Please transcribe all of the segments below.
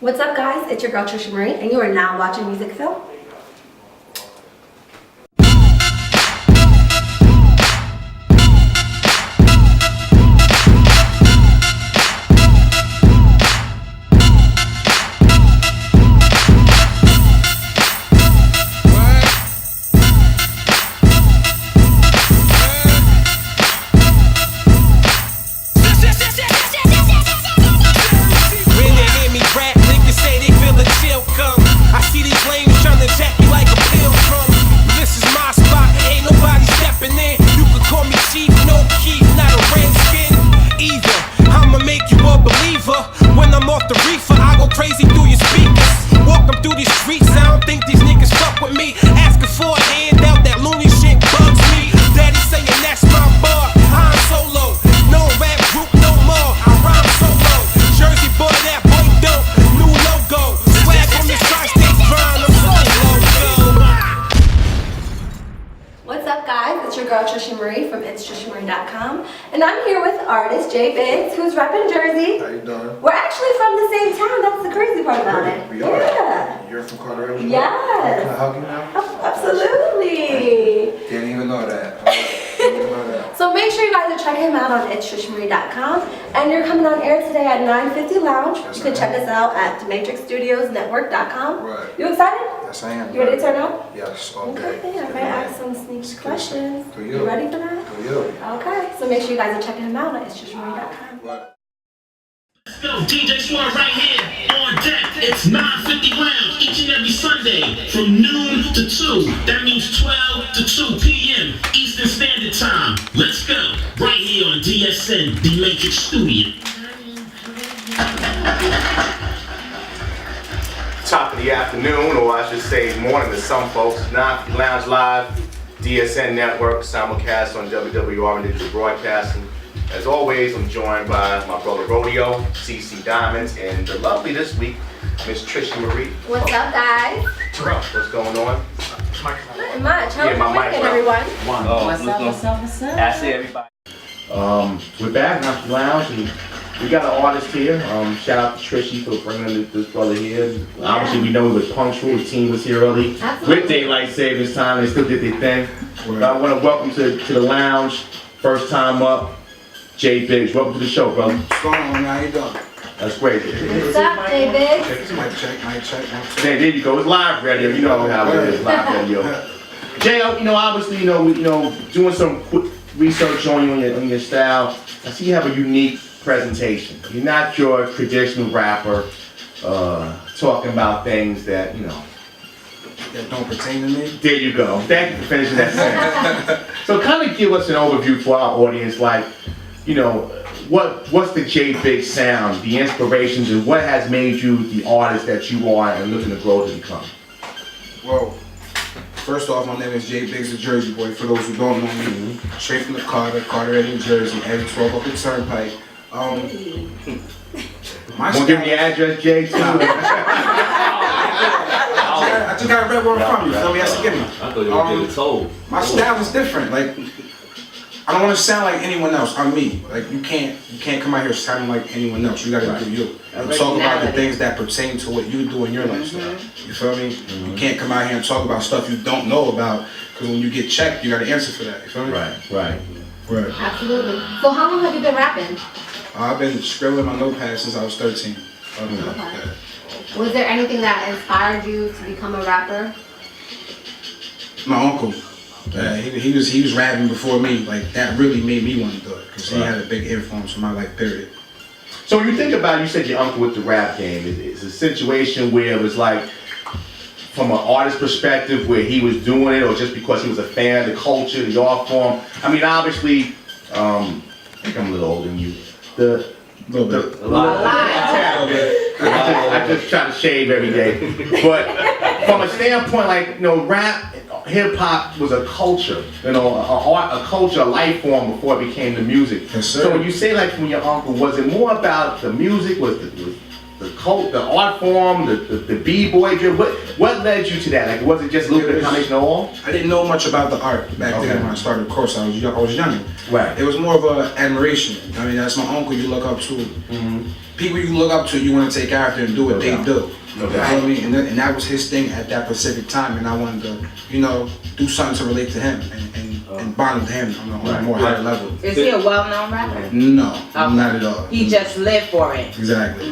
What's up, guys? It's your girl Trish Marie, and you are now watching Music Film. From itstrishaMarie.com, and I'm here with artist JBiggs, who's repping Jersey. How you doing? We're actually from the same town. That's the crazy part about it. We are. Yeah. You're from Carteret? Yes. Can I hug you now? Oh, absolutely. Didn't even know that. Didn't even know that. So make sure you guys are checking him out on itstrishaMarie.com, and you're coming on air today at 9:50 Lounge. Yes, you can check us out at DematrixStudiosNetwork.com. Right. You excited? Yes, I am. You ready to turn up? Yes, all day. Okay, I'm gonna ask some sneaky questions. To You ready for that? To you. Okay, so make sure you guys are checking him out at itstrishaMarie.com. Right. Let's go, DJ Swan right here on deck. It's 9:50 Lounge each and every Sunday from noon to 2. That means 12 to 2 p.m. Eastern Standard Time. Let's go, right here on DSN, The Matrix Studio. Top of the afternoon, or I should say morning to some folks. 950 Lounge Live, DSN Network, simulcast on WWR and Digital Broadcasting. As always, I'm joined by my brother Rodeo, CC Diamonds, and the lovely this week, Miss Trish Marie. What's up, guys? What's going on? Not much. How Yeah, my was your mic weekend, went everyone? What's up? I see everybody. We're back, 950 Lounge, and we got an artist here. Shout out to Trishy for bringing this brother here. Yeah. Obviously, we know he was punctual. His team was here early. Absolutely. With daylight savings time, they still did their thing. But I want to welcome to the lounge. First time up, JBiggs. Welcome to the show, brother. What's going on, man? How you doing? That's great. What's up, JBiggs? Mic check, mic check. There you go. It's live radio. You know how it is. Live radio. Jay, obviously, doing some quick research on you on your style. I see you have a unique presentation. You're not your traditional rapper talking about things that, That don't pertain to me. There you go. Thank you for finishing that sentence. So kind of give us an overview for our audience, like, what's the JBiggs sound, the inspirations, and what has made you the artist that you are and looking to grow to become? Well, first off, my name is JBiggs, the Jersey boy. For those who don't know me, straight from the Carteret, New Jersey, every 12 up the turnpike. My Want to give me the address, Jay, too? I just got to read where I'm from, you feel me? That's a given. I thought you were getting told. My style is different. Like, I don't want to sound like anyone else. I'm me. Like, you can't come out here sounding like anyone else. You gotta do you. And talk about the things that pertain to what you do in your lifestyle. You feel me? You can't come out here and talk about stuff you don't know about, because when you get checked, you gotta answer for that. You feel me? Right. Absolutely. So how long have you been rapping? I've been scribbling my notepad since I was 13. Okay. Was there anything that inspired you to become a rapper? My uncle. He was rapping before me. Like, that really made me want to do it, because he had a big influence on my life, period. So when you think about, you said your uncle with the rap game, it's a situation where it was like, from an artist perspective, where he was doing it, or just because he was a fan of the culture, the art form. I mean, obviously, I think I'm a little older than you. A little bit. I just try to shave every day. But from a standpoint, like, rap, hip hop was a culture, a culture, a life form before it became the music. Yes, sir. So when you say, like, from your uncle, was it more about the music, was the art form, the b-boy drill? What led you to that? Like, was it just a little bit of combination of all? I didn't know much about the art back then when I started. Of course, I was young. Right. It was more of an admiration. I mean, that's my uncle. You look up to. people you look up to, you want to take after and do what they do. No You doubt. feel me? And that was his thing at that specific time, and I wanted to, you know, do something to relate to him and bond with him on a more higher level. Is he a well-known rapper? No, not at all. He just lived for it. Exactly.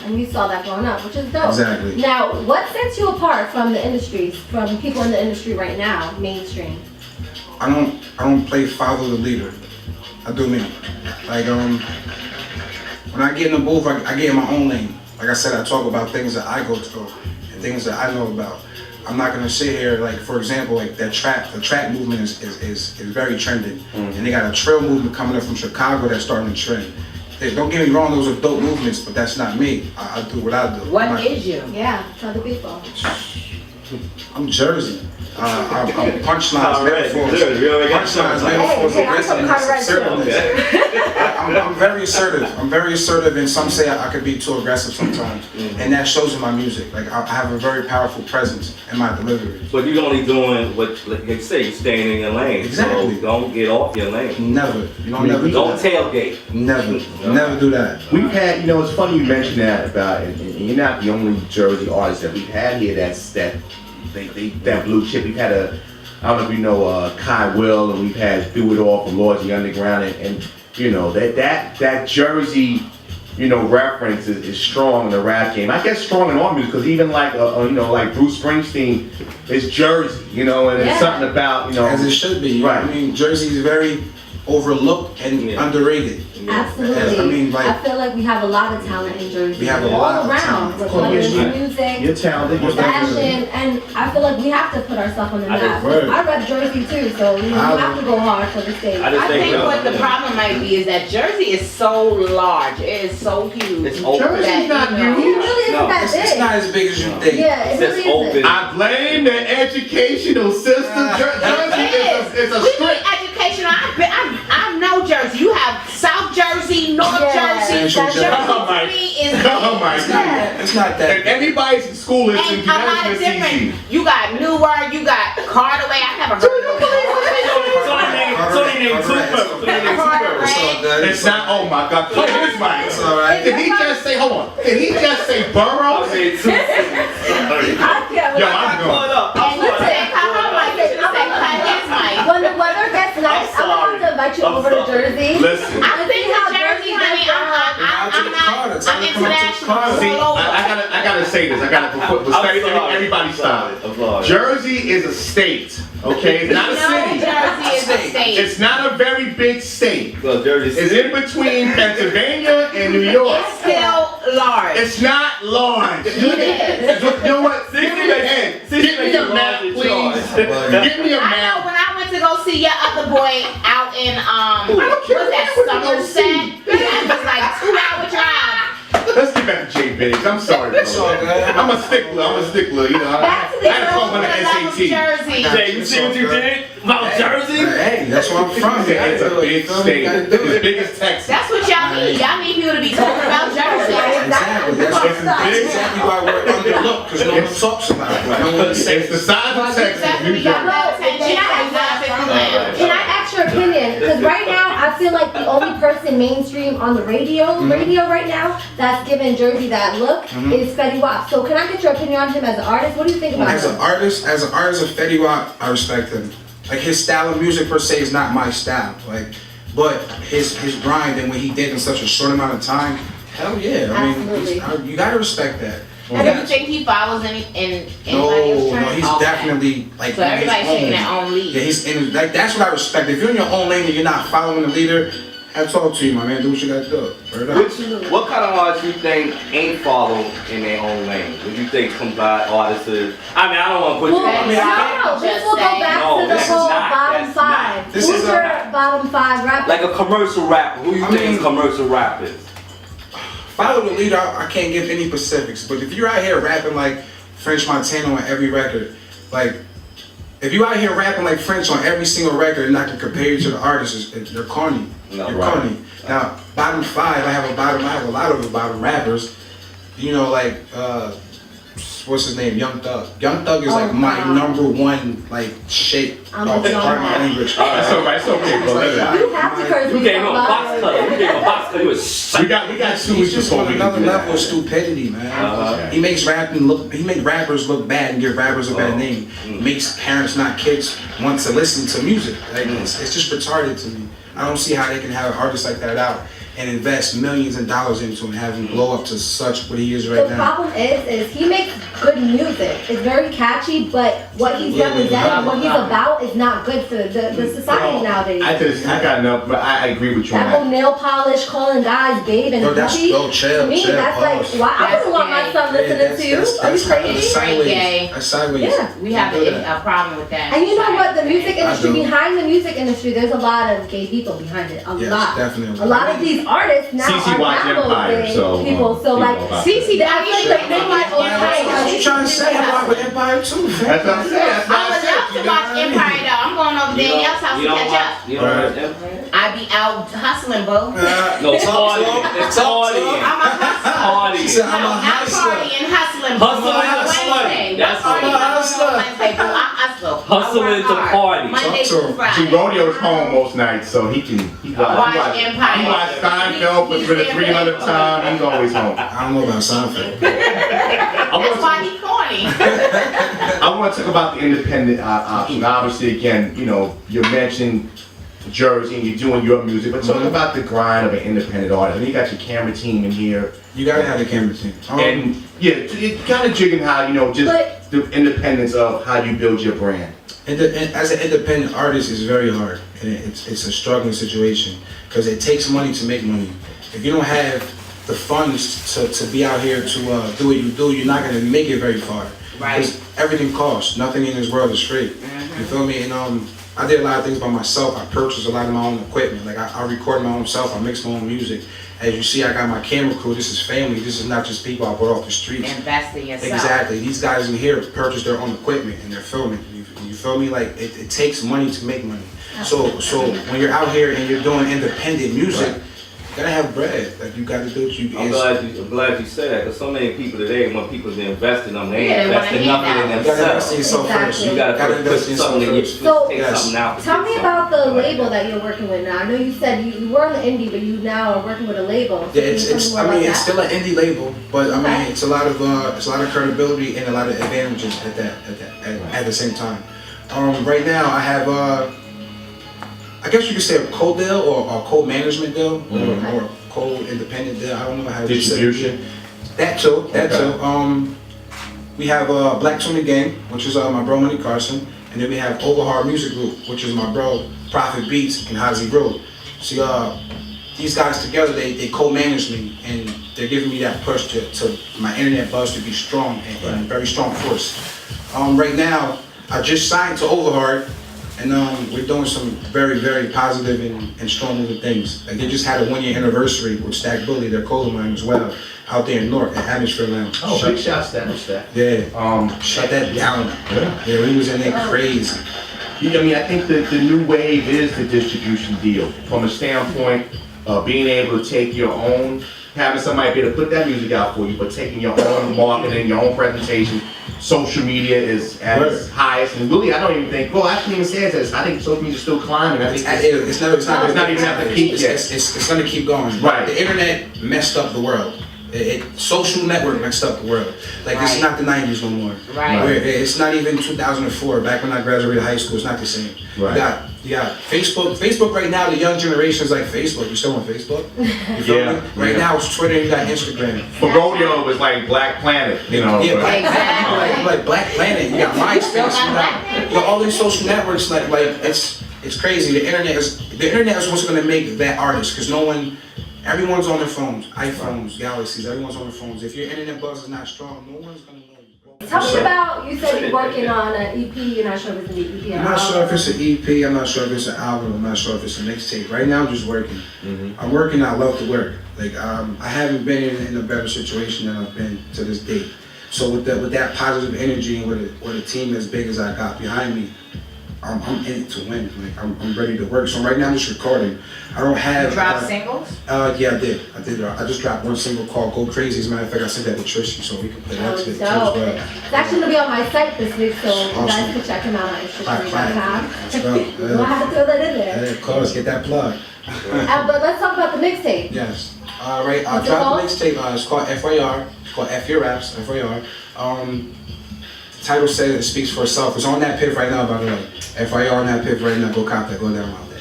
And you saw that growing up, which is dope. Exactly. Now, what sets you apart from the industries, from people in the industry right now, mainstream? I don't play follow the leader. I do me. Like when I get in the booth, I get in my own lane. Like I said, I talk about things that I go through and things that I know about. I'm not gonna sit here, like for example, like the trap movement is very trending, and they got a trail movement coming up from Chicago that's starting to trend. Don't get me wrong, those are dope movements, but that's not me. I do what I do. What is you? Yeah, tell the people. I'm Jersey. I'm punchlines, metaphors. Jersey, we already got Punchlines, something. metaphors, Hey, I'm from aggressiveness, Colorado. assertiveness. I'm very assertive. I'm very assertive, and some say I could be too aggressive sometimes, and that shows in my music. Like I have a very powerful presence in my delivery. But you're only doing what, like they say, you're staying in your lane. Exactly. So don't get off your lane. Never. You don't never do Don't that. tailgate. Never. Never do that. We've had, you know, it's funny you mentioned that about, and you're not the only Jersey artist that we've had here that blue chip. We've had I don't know if you know Kai Will, and we've had Do It All from Lords of the Underground, and you know that Jersey, you know, reference is strong in the rap game. I guess strong in all music, because even like you know, like Bruce Springsteen is Jersey, you know, and there's something about, you know, As it should be. Right. I mean, Jersey is very overlooked and underrated. Absolutely. I mean, like, I feel like we have a lot of talent in Jersey. We have a all lot of around, talent. with Of course, whether yeah. it's music, you're talented. You're fashion, and I feel like we have to put ourselves on the I map. just- I rep Jersey too, so you know, we have to go hard for the state. I just I think what the problem might be is that Jersey is so large. It is so huge. It's open. Jersey's not It huge. really isn't No, that It's big. not as big as you think. Yeah, it It's really just open. isn't. I blame the educational system. Jersey is a We strip. need education. I know Jersey. You have South Jersey, North Yeah. Jersey. Central Jersey Jersey. Oh my- is Oh my It's God. not, it's not that If big. anybody's in school listening, and to a lot that, of it's different. easy. You got Newark, you got Cardaway. I never heard of Sonny named Cooper. It's not, oh my God, play his mic. It's all right. Did he just say, hold on, did he just say borough? Okay, two. Yo, I'm going. And you said, When the weather gets nice, I'm gonna have to invite you over to Jersey. Listen. I've been to Jersey, honey. I'm international. See, all over. I gotta say this. I gotta everybody stop. Jersey is a state, okay? It's not a No, city. Jersey is a state. It's not a very big state. So Jersey It's in between Pennsylvania and New York. It's still large. It's not large. It is. You know what? Give me a hand. Give me a map, please. Give me a I know map. when I went to go see your other boy out in don't care what's that, what I went to go Somerset? That was like 2-hour drive. Let's get back to JBiggs. I'm sorry, bro. It's all good. I'm a stickler. You know. Back to the I had to call him love of an SAT. Jersey. Jay, you see what you did about Jersey? Hey, that's where I'm from. It's a big state. It's as big as Texas. That's what y'all need. Y'all need people to be talking about Jersey. Exactly. That's exactly why we're underlooked, because no one talks about it. No one It's says the size of Texas. Exactly. New We got Jersey. that attention. Can I ask your opinion? Because right now, I feel like the only person mainstream on the radio right now, that's giving Jersey that look is Fetty Wap. So can I get your opinion on him as an artist? What do you think about As him? an artist of Fetty Wap, I respect him. Like his style of music per se is not my style. Like, but his grind and what he did in such a short amount of time, hell yeah. I mean, Absolutely. you gotta respect that. And do you think he follows anybody else's trend? No, he's Okay. definitely like So in his everybody's taking their own lead. Yeah, he's in like that's what I respect. If you're in your own lane and you're not following the leader, I talk to you, my man. Do what you gotta do. Word up. What kind of artists you think ain't followed in their own lane? What do you think come by artists is, I mean, I don't want to put Well, you on no, this will go back No, to the this is whole not. bottom That's five. not. This Who's is your not. bottom five rapper? like a commercial rapper. Who you I think mean- is commercial rappers? Follow the leader. I can't give any specifics, but if you're out here rapping like French Montana on every record, like if you out here rapping like French on every single record and I can compare you to the artists, you're corny. No, You're right. corny. Now, bottom five, I have a lot of the bottom rappers. You know, like what's his name? Young Thug. Young Thug is like my #1 like shape. I'm of with you on pardon my that. language. That's all right. It's okay, bro. Let it out. You have to curse You me gave him a so box much. cutter. You gave him a box cutter. You was We got 2 He's weeks just before on we can another do level of that. stupidity, man. He makes he made rappers look bad and give rappers a bad name. Makes parents, not kids, want to listen to music. Like, it's just retarded to me. I don't see how they can have artists like that out and invest millions of dollars into him and have him blow up to such what he is right The now. problem is he makes good music. It's very catchy, but what he's representing, what he's about, is not good for the society nowadays. I got enough, but I agree with you on That whole that. nail polish, calling guys babe and No, that's puppy. chill. To me, that's like, pause. why? I wouldn't want my son listening to. Are you That's crazy? sideways. That's sideways. Yeah. We have a problem with that. And you know what? The music industry, do. behind the music industry, there's a lot of gay people behind it. A Yes, lot. definitely. A lot of these artists now CeCe are watched download Empire, gay so, people. So you like, know about CeCe, I feel like they might What you trying to say about Empire too, fam? That's what I'm saying. That's what I I would said. love to watch Empire though. I'm going over there y'all's house to catch up. You don't watch Empire? I be out hustling, boo. No, partying. It's partying. I'm a hustler. He said, I'm a Not hustler. partying, hustling. Hustling on and Wednesday. That's What party I'm a you hustler. on Wednesday, boo? I hustle. Hustling I work to hard. party. Monday Talk to through him. Friday. See, Rodeo's home most nights, so he Watch Empire. He watched Seinfeld for the 300th time. He's always home. I don't know about Seinfeld. That's why he corny. I want to talk about the independent option. Obviously, again, you know, you mentioned Jersey and you're doing your music, but talk about the grind of an independent artist. And you got your camera team in here. You gotta have the camera team. And yeah, you kind of jigging how, you know, just the independence of how you build your brand. And as an independent artist, it's very hard, and it's a struggling situation because it takes money to make money. If you don't have the funds to be out here to do what you do, you're not gonna make it very far. Right. Because everything costs. Nothing in this world is free. You feel me? And I did a lot of things by myself. I purchased a lot of my own equipment. Like I record my own self. I mix my own music. As you see, I got my camera crew. This is family. This is not just people I brought off the streets. Invest in yourself. Exactly. These guys in here purchase their own equipment and they're filming. You feel me? Like it takes money to make money. So when you're out here and you're doing independent music, you gotta have bread. Like you gotta do what you. I'm glad you said that, because so many people today, when people invest in them, they Yeah, ain't they wanna investing hand nothing in out. You gotta invest in themselves. yourself first. Exactly. You gotta put invest in something in yourself your, first. So, take yes. something out. Tell me about the label that you're working with now. I know you said you were on the indie, but you now are working with a label. So Yeah, can you tell me more I mean, about it's that? still an indie label, but I mean, Okay. it's a lot of credibility and a lot of advantages at the same time. Right now, I have I guess you could say a co-deal or a co-management deal or a co-independent deal. I don't know how to Distribution. say it. That too. We have Black Tony Gang, which is my bro Money Carson, and then we have Overhard Music Group, which is my bro Prophet Beats and Hazy Road. See, these guys together, they co-manage me, and they're giving me that push to my internet buzz to be strong and very strong force. Right now, I just signed to Overhard, and we're doing some very, very positive and strong moving things. Like they just had a 1-year anniversary with Stack Bully, their coal mine as well, out there in Newark at Atmosphere Lounge. Oh, big shouts to that. Yeah. Shut that down. Yeah, we was in there crazy. I mean, I think that the new wave is the distribution deal. From a standpoint of being able to take your own, having somebody be able to put that music out for you, but taking your own marketing, your own presentation. Social media is at its highest, and really, I don't even think. Well, I can't even say it's. I think social media is still climbing. I think It's not even at the peak yet. It's gonna keep going. Right. The internet messed up the world. Social network messed up the world. Like this is not the 90s no more. Right. It's not even 2004. Back when I graduated high school, it's not the same. Right. You got Facebook. Facebook right now, the young generation is like Facebook. You still on Facebook? You feel me? Right now it's Twitter. You got Instagram. But Rodeo was like Black Planet, you know. Yeah, but- Exactly. like Black Planet. You got MySpace. You got all these social networks. Like it's crazy. The internet is what's gonna make that artist, because everyone's on their phones, iPhones, Galaxies. Everyone's on their phones. If your internet buzz is not strong, no one's gonna know you. Tell me about, you said you're working on an EP. You're not sure if it's an EP. I'm not sure if it's an EP. I'm not sure if it's an album. I'm not sure if it's a mixtape. Right now, I'm just working. I'm working. I love to work. Like I haven't been in a better situation than I've been to this date. So with that positive energy and with a team as big as I got behind me, I'm in it to win. Like I'm ready to work. So right now I'm just recording. I don't have. You drop singles? Yeah, I did. I just dropped one single called "Go Crazy." As a matter of fact, I sent that to Trish, so we can play that too as dope. well. It's actually gonna be on my site this week, so you guys Awesome. can check him out on Instagram.com. Let's go. We'll have to throw that in there. Hey, of course, get that plug. But let's talk about the mixtape. Yes. All right. I What's it dropped called? the mixtape. It's called FYR. It's called F Your Raps. FYR. The title says it speaks for itself. It's on that piff right now, by the way. FYR on that piff right now. Go cop that. Go down out there.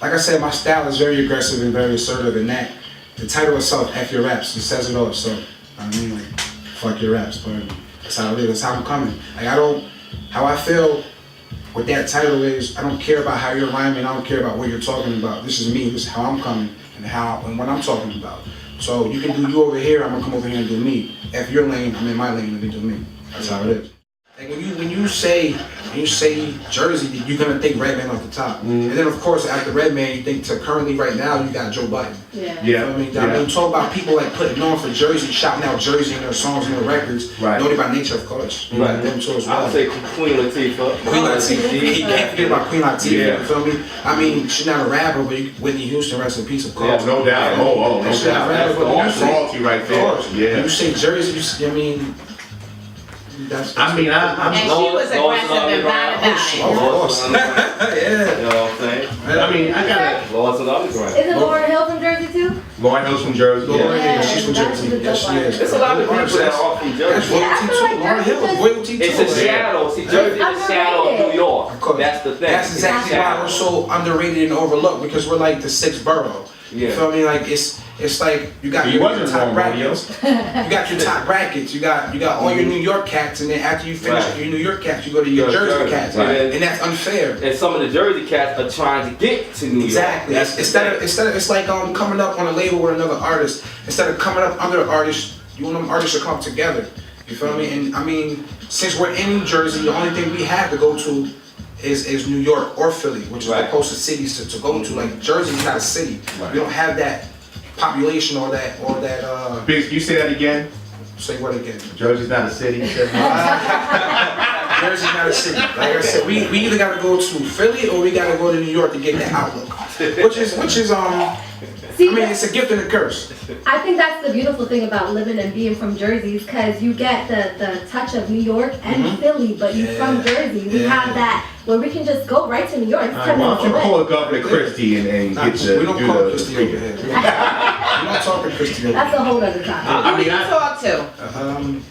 Like I said, my style is very aggressive and very assertive, and that the title itself, F Your Raps, it says it all. So I mean, like, fuck your raps, but that's how it is. That's how I'm coming. Like how I feel with that title is, I don't care about how you're rhyming. I don't care about what you're talking about. This is me. This is how I'm coming and what I'm talking about. So you can do you over here. I'm gonna come over here and do me. F your lane, I'm in my lane and you do me. That's how it is. Like when you say Jersey, you're gonna think Redman off the top, and then of course after Redman, you think to currently right now you got Joe Budden. Yeah. You know what I mean, talk about people like putting on for Jersey, shouting out Jersey in their songs and their records. Right. Naughty by Nature, of course. Right. Them too as I well. would say Queen Latifah. Queen Latifah. You can't forget about Queen Latifah. Yeah. You feel me? I mean, she's not a rapper, but Whitney Houston, rest in peace, of course. Oh, no doubt. Oh, no She's not a doubt. rapper, but That's royalty right of there. course. Yeah. When you say Jersey, I mean, that's I mean, And she was aggressive and bad about Of it. course. You Yeah. know what I'm saying? I mean, I gotta. Lost and Underground. Isn't Lauryn Hill from Jersey too? Lauren Hill's from Jersey. Lauren, Yeah, yeah, she's from that's Jersey. the Yes, she dope is. There's a lot of people that are from That's Jersey. Yeah, I royalty feel too. like Lauren Hill Jersey is royalty too. It's a shadow. See, Jersey is a shadow of New York. Of course. That's the thing. That's exactly why we're so underrated and overlooked, because we're like the sixth borough. You Yeah. feel me? Like it's like you got He your wasn't top wrong, brackets. You got your top brackets. You got all your New York cats, and then after you finish Right. your New York cats, you go to your Jersey cats, Right. and that's unfair. And some of the Jersey cats are trying to get to New York. Exactly. That's the Instead thing. of it's like coming up on a label with another artist. Instead of coming up under an artist, you want them artists to come together. You feel me? And I mean, since we're in New Jersey, the only thing we have to go to is New York or Philly, which is the Right. closest cities to go to. Like Jersey's not a city. Right. We don't have that population or that Biggs, can you say that again? say what again? Jersey's not a city. Jersey's not a city. Like I said, we either gotta go to Philly or we gotta go to New York to get that outlook. Which is See, I mean, it's a gift and a curse. I think that's the beautiful thing about living and being from Jersey, because you get the touch of New York and Philly, but you're from Jersey. We have that where we can just go right to New York. It's All 10 right, why minutes don't you away. call Governor Christie and Nah, get the we don't do call the- it Christie over here. We don't talk to Christie over That's here. a whole other topic. I Who mean, you I- talk to?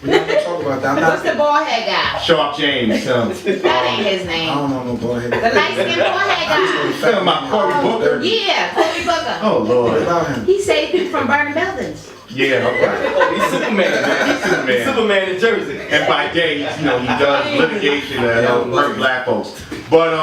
We're not gonna talk about that. I'm What's the not, bald head guy? Sharp James. That ain't his I name. don't know no boy. The light skinned bald head Tell my Cory Booker. guy. Yeah, Cory Booker. Oh What Lord. about him? He saved people from burning buildings. Yeah. Okay. Oh, he's Superman. man. He's Superman. Superman in Jersey. And by day, he does litigation to help hurt black folks. But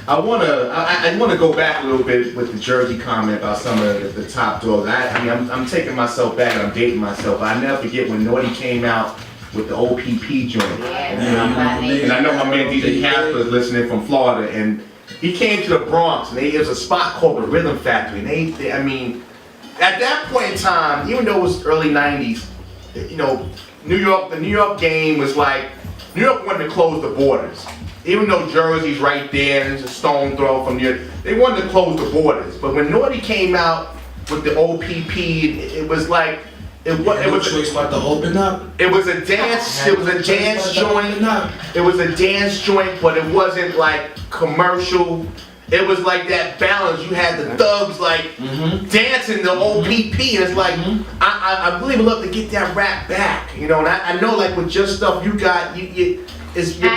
I want to go back a little bit with the Jersey comment about some of the top dogs. I mean, I'm taking myself back and I'm dating myself. I never forget when Naughty came out with the OPP joint. And I know my man DJ Casper is listening from Florida, and he came to the Bronx, and there was a spot called the Rhythm Factory, and they I mean, at that point in time, even though it was early '90s, you know, the New York game was like, New York wanted to close the borders. Even though Jersey's right there and it's a stone throw from New York, they wanted to close the borders. But when Naughty came out with the OPP, it was like, it was choice about to open up. It was a dance. It was a dance joint. It was a dance joint, but it wasn't like commercial. It was like that balance. You had the thugs like dancing the OPP, and it's like I really would love to get that rap back, you know. And I know like with just stuff you got, you're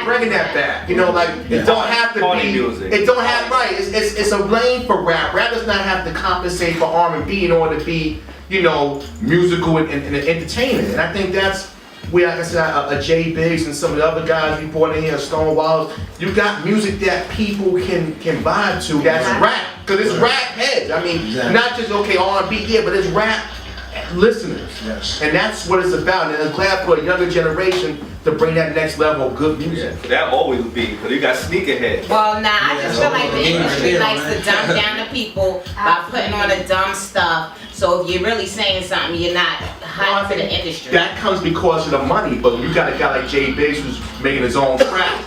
bringing that back, you know. Like it don't have to Party be. music. It don't have right. It's a lane for rap. Rap does not have to compensate for R&B in order to be, you know, musical and entertaining. And I think that's where, like I said, a JBiggs and some of the other guys we brought in here, Stonewalls, you got music that people can vibe to. That's rap, because it's rap heads. I mean, not just okay R&B, yeah, but it's rap listeners. Yes. And that's what it's about. And I'm glad for a younger generation to bring that next level of good music. That always would be, because you got sneakerheads. Well, nah, I just feel like the Yeah. industry Yeah. likes to dumb down the people by putting on the dumb stuff So if you're really saying something, you're not hot to the industry. That comes because of the money, but you got a guy like JBiggs who's making his own crap.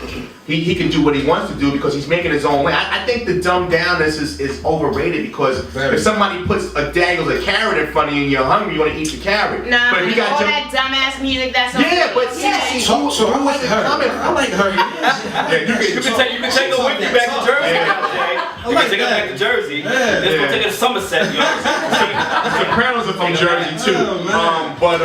He can do what he wants to do because he's making his own lane. I think the dumbed downness is overrated because if somebody dangles a carrot in front of you and you're hungry, you want to eat the carrot. Nah, but if you all got that dumbass music that's on. yeah, but see, so I like her. I like her. You can take her with you back to Jersey. You can take her back to Jersey. Let's go take her to Somerset. Sopranos are from Jersey too. But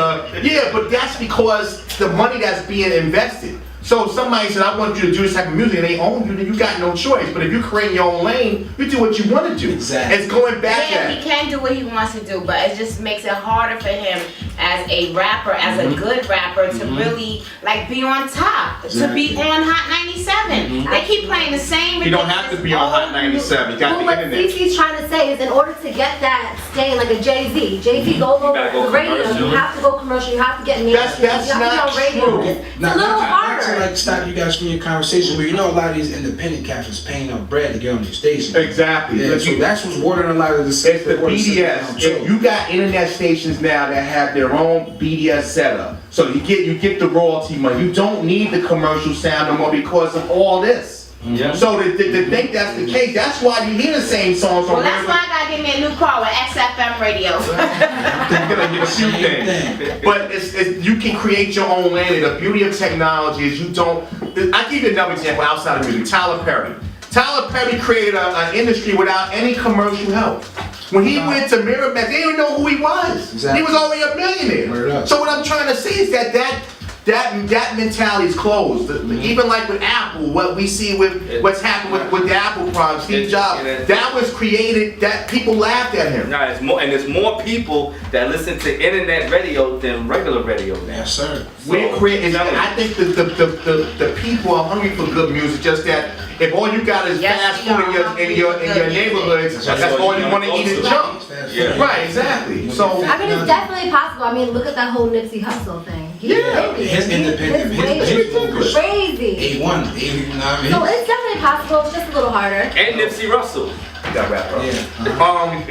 that's because the money that's being invested. So if somebody says, I want you to do this type of music and they own you, then you got no choice. But if you create your own lane, you do what you want to do. Exactly. It's going back Yeah, he can do what he wants to do, but it just makes it harder for him as a rapper, as a good rapper, to really like be on top, to be on Hot 97. They keep playing the same. You don't have to be on Hot 97. You got the what internet. CC's trying to say is in order to get that staying like a Jay-Z, Jay-Z go the radio, you have to go commercial, you have to get mainstream, That's you have to be not on radio. true. It's a little harder. Like stop you guys from your conversation where you know a lot of these independent cats is paying up bread to get on your station. Exactly. Yeah, so that's what's watering a lot of the It's the BDS. You got internet stations now that have their own BDS setup. So you get the royalty money. You don't need the commercial sound no more because of all this. Yeah. So to think that's the case, that's why you hear the same songs from Well, that's why I gotta get me a new car with XFM radio. You're gonna get a few things. But you can create your own lane. The beauty of technology is you don't. I'll give you another example outside of music. Tyler Perry. Tyler Perry created an industry without any commercial help. When he went to Miramax, they didn't know who he was. Exactly. He was already a millionaire. So what I'm trying to say is that mentality is closed. Even like with Apple, what we see with what's happened with the Apple product, Steve Jobs, that was created, that people laughed at him. No, there's more people that listen to internet radio than regular radio now. Yes, sir. I think the people are hungry for good music, just that if all you got is fast food in your neighborhoods, that's all you want to eat is junk. Yeah. Right, exactly. So I mean, it's definitely possible. I mean, look at that whole Nipsey Hussle thing. His independent, his vocals, crazy. A1, you know what I mean? So it's definitely possible. It's just a little harder. And Nipsey Russell. that wrap up. Yeah.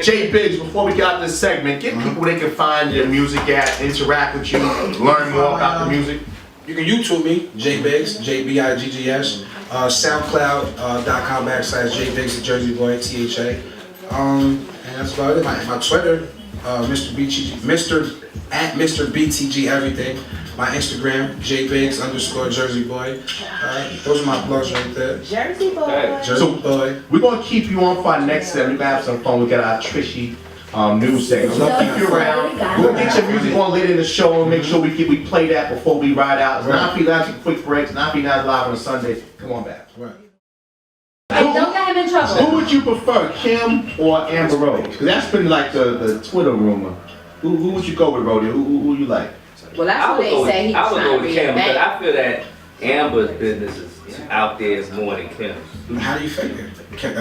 JBiggs, before we got this segment, get people where they can find your music at, interact with you, learn more about the music. You can YouTube me, JBiggs, JBiggs, SoundCloud.com/JBiggs, the Jersey Boy, THA. And that's about it. My Twitter, Mr. BTG everything. My Instagram, JBiggs_Jersey Boy. Those are my blogs right there. Jersey Boy. Jersey Boy. We're gonna keep you on for our next segment. We're gonna have some fun. We got our Trishy news segment. So we'll keep you around. We'll get your music on later in the show and make sure we play that before we ride out. It's not be live, quick breaks. Not be live on a Sunday. Come on back. Right. Hey, don't get him in trouble. Who would you prefer, Kim or Amber Rose? Because that's been like the Twitter rumor. Who would you go with, Rodeo? Who you like? Well, that's what they say. He's I would trying go to with Kim, but reinvent. I feel that Amber's business is out there more than Kim's. How do you figure? Kim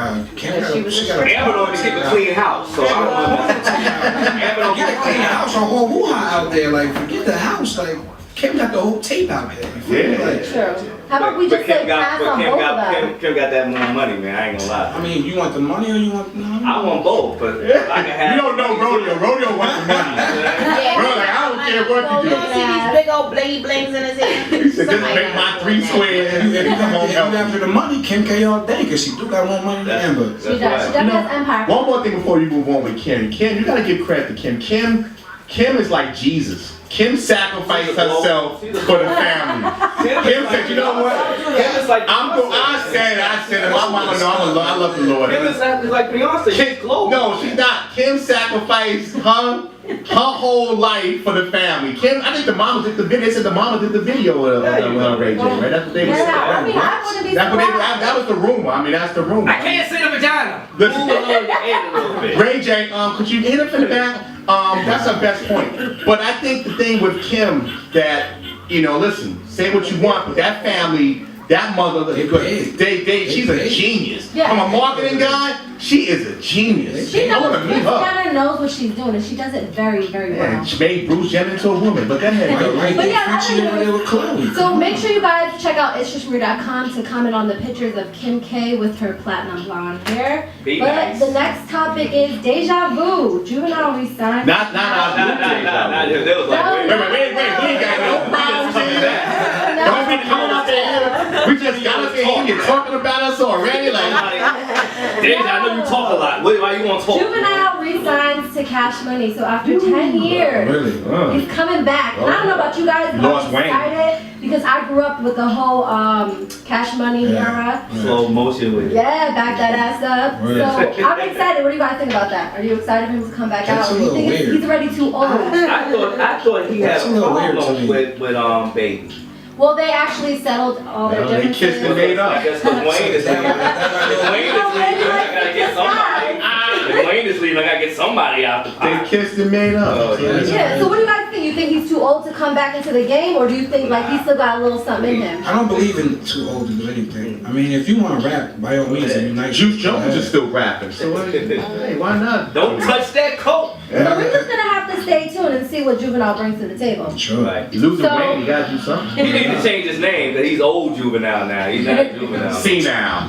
she got Amber don't even keep a clean house, so I don't know. Amber don't Get a clean house on whole hoo-ha out there. Like, forget the house. Like, Kim got the whole tape out there. You feel me? Like, True. How about we just say pass on both of them? Kim got that more money, man. I ain't gonna lie. I mean, you want the money or you want? I want both, but I can have. You don't know Rodeo. Rodeo wants the money. Yeah, Bro, like, I don't care what you you do. see these big old blingy blings in his ear? He said, just Somebody make my got 3 that. squares and come on Even help me. after the money, Kim K all day, cause she do got more money than Amber. She does. She definitely has empire. One more thing before you move on with Kim. Kim, you gotta give credit to Kim. Kim is like Jesus. Kim sacrificed herself for the family. Kim said, you know what? I said it. My mama know I love the Lord. Kim is like Beyonce. She's global. No, she's not. Kim sacrificed her whole life for the family. Kim, I think the mama did the video. They said the mama did the video with Ray J, right? That's what they were saying. Yeah, I mean, I wouldn't be surprised. That was the rumor. I mean, that's the rumor. I can't see the vagina. Listen, Ray J, could you hit him in the back? That's our best point. But I think the thing with Kim that, listen, say what you want, but that family That mother, They paid. she's a genius. Yeah. From a marketing guy, she is a genius. She I want knows, to meet Bruce her. Jenner knows what she's doing, and she does it very, very well. And she made Bruce Jenner into a woman, but go ahead. Right, But yeah, she over there with Chloe. So make sure you guys check out it'sjustweird.com to comment on the pictures of Kim K with her platinum blonde hair. Be But nice. the next topic is deja vu. Juvenile resigned. Not. There was like, wait, Wait, we ain't got no problems in that. Don't be coming up there. We just got up there and you're talking about us already. Like, Deja, I know you talk a lot. Why you want to talk? Juvenile resigns to Cash Money. So after 10 years, Really? he's coming back. And I don't know about you guys, but Lost I'm Wayne. excited because I grew up with the whole Cash Money era. Slow motion with it. Yeah, back that ass up. Right. So I'm excited. What do you guys think about that? Are you excited for him to come back That's out? a Or do you little think weird. he's already too old? I thought he had That's a a little weird to problem me. with Baby. Well, they actually settled all their Well, they differences. kissed and made up. I guess because Wayne is leaving. If Wayne is leaving, I gotta get somebody. If Wayne is leaving, I gotta get somebody out the they pot. kissed and made up. Oh, yeah. Yeah, so what do you guys think? You think he's too old to come back into the game, or do you think like he still got a little something in him? I don't believe in too old to do anything. I mean, if you want to rap, by all means, and unite. Juice Jones is still rapping. So hey, why not? Don't touch that coat. So we're just gonna have to stay tuned and see what Juvenile brings to the table. Sure. Right. You losing So- weight, you gotta do something. He needs to change his name because he's old Juvenile now. He's not Juvenile. See now.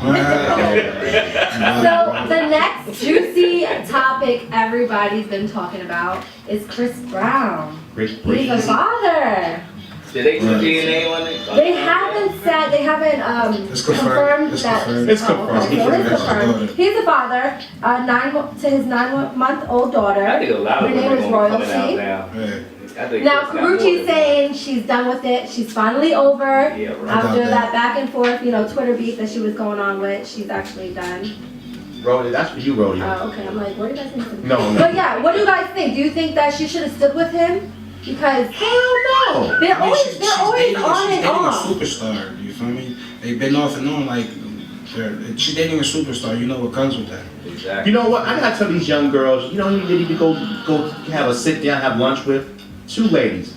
So the next juicy topic everybody's been talking about is Chris Brown. He's a father. Did they put DNA on it? They haven't said, they haven't It's confirmed confirmed. It's that. confirmed. It's confirmed. Okay, so it's It's confirmed. confirmed. He's a father to his 9-month-old daughter. I think a lot Her of name them is are coming out Royalty. now. Yeah. I think Now Chris got more Karuchi's than saying she's done with it. She's finally over. Yeah, right. After About that back and forth, Twitter beef that she was going on with, she's actually done. Roddy, that's for you, Roddy. Okay, I'm like, what do you guys think? No. But yeah, what do you guys think? Do you think that she should have stuck with him? Because Hell no. they're I mean, always dating, on she's and dating a off. superstar. You feel me? They've been off and on like. She's dating a superstar. You know what comes with that. Exactly. You know what? I gotta tell these young girls, who you need to go have a sit down, have lunch with? Two ladies.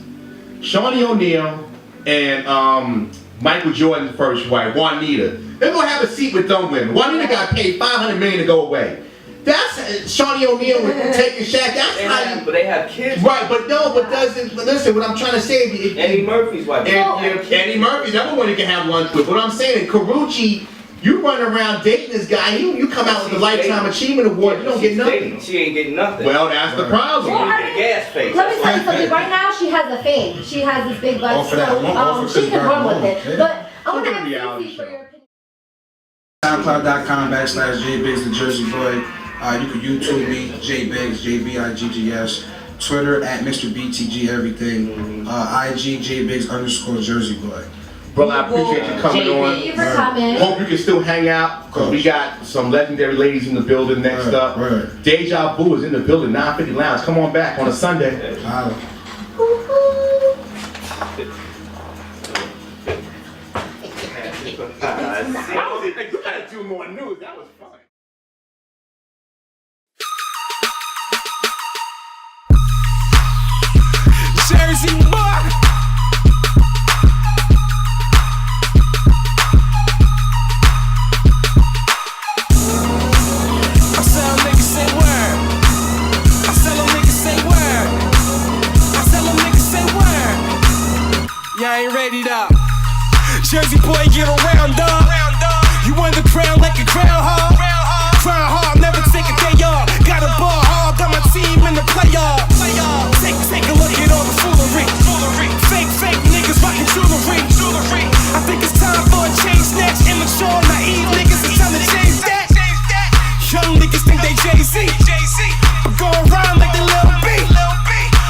Shawnee O'Neal and Michael Jordan's first wife, Juanita. They're gonna have a seat with them women. Juanita got paid $500 million to go away. That's Shawnee O'Neal taking Shaq. That's how you. But they have kids. Right, but listen, what I'm trying to say is. Eddie Murphy's wife. Eddie Murphy's another one you can have lunch with. What I'm saying, Karuchi, you run around dating this guy, you come out with the Lifetime Achievement Award, you don't get nothing. She ain't getting nothing. Well, that's the problem. Well, Get a gas face. Let me tell you something. Right now, she has a fame. She has this big butt, All for that. All for she can Chris run Brown with it. alone. But I want Look to at the ask reality you for show. your opinion. SoundCloud.com/JBiggs, the Jersey Boy. You can YouTube me, JBiggs, JBiggs. Twitter @MrBTG everything. IG JBiggs_Jersey Boy. Brother, I appreciate you coming on. Thank you for coming. Hope you can still hang out, because we got some legendary ladies in the building next up. Right. Deja Vu is in the building, 950 Lounge. Come on back on a Sunday. Holla. You gotta do more news. That was fun. Jersey boy. I tell niggas say word. I tell them niggas say word. I tell them niggas say word. Y'all ain't ready though. Jersey boy, get around, dog. You want the crown like a groundhog. Try hard, never take a day off. Got a ball hard, got my team in the playoffs. Take a look at all the foolery. Fake niggas rockin' jewelry. I think it's time for a change next. Immature, naive niggas is time to change that. Young niggas think they Jay-Z. I'm going around like the Lil B.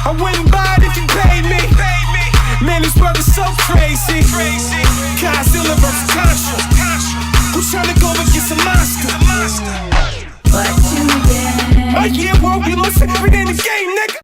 I wouldn't buy it if you paid me. Man, this world is so crazy. Godzilla vs. Contra. Who's trying to go against a monster? But you did. Oh yeah, well, we listen every day in the game, nigga.